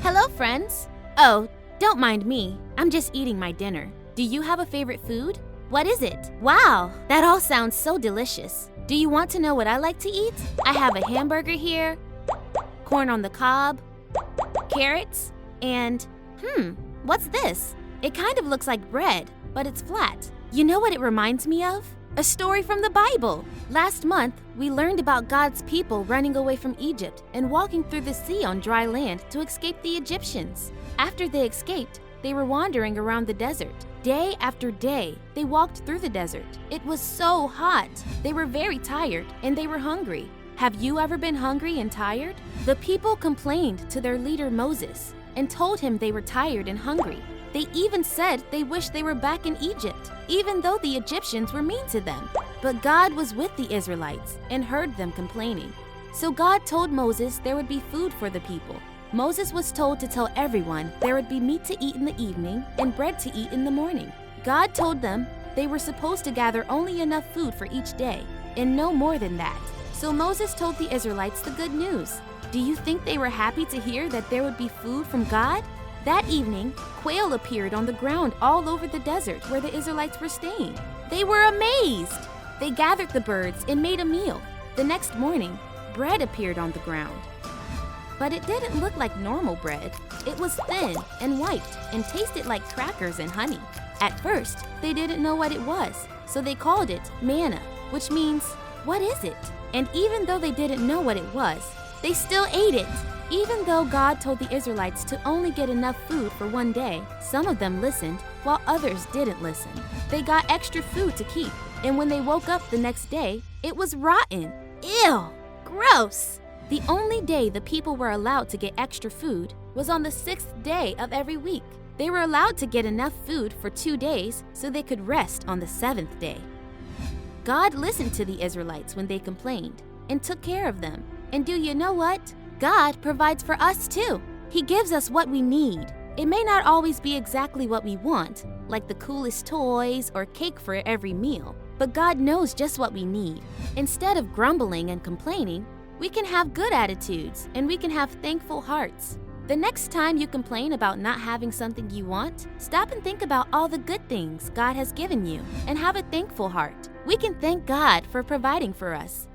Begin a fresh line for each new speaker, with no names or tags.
Hello, friends. Oh, don't mind me. I'm just eating my dinner. Do you have a favorite food? What is it? Wow, that all sounds so delicious. Do you want to know what I like to eat? I have a hamburger here, corn on the cob, carrots, and what's this? It kind of looks like bread, but it's flat. You know what it reminds me of? A story from the Bible. Last month, we learned about God's people running away from Egypt and walking through the sea on dry land to escape the Egyptians. After they escaped, they were wandering around the desert. Day after day, they walked through the desert. It was so hot. They were very tired and they were hungry. Have you ever been hungry and tired? The people complained to their leader Moses and told him they were tired and hungry. They even said they wished they were back in Egypt, even though the Egyptians were mean to them. But God was with the Israelites and heard them complaining. So God told Moses there would be food for the people. Moses was told to tell everyone there would be meat to eat in the evening and bread to eat in the morning. God told them they were supposed to gather only enough food for each day, and no more than that. So Moses told the Israelites the good news. Do you think they were happy to hear that there would be food from God? That evening, quail appeared on the ground all over the desert where the Israelites were staying. They were amazed. They gathered the birds and made a meal. The next morning, bread appeared on the ground. But it didn't look like normal bread. It was thin and white and tasted like crackers and honey. At first, they didn't know what it was, so they called it manna, which means, what is it? And even though they didn't know what it was, they still ate it. Even though God told the Israelites to only get enough food for one day, some of them listened, while others didn't listen. They got extra food to keep, and when they woke up the next day, it was rotten. Ew! Gross! The only day the people were allowed to get extra food was on the 6th day of every week. They were allowed to get enough food for 2 days so they could rest on the 7th day. God listened to the Israelites when they complained and took care of them. And do you know what? God provides for us too. He gives us what we need. It may not always be exactly what we want, like the coolest toys or cake for every meal, but God knows just what we need. Instead of grumbling and complaining, we can have good attitudes and we can have thankful hearts. The next time you complain about not having something you want, stop and think about all the good things God has given you and have a thankful heart. We can thank God for providing for us.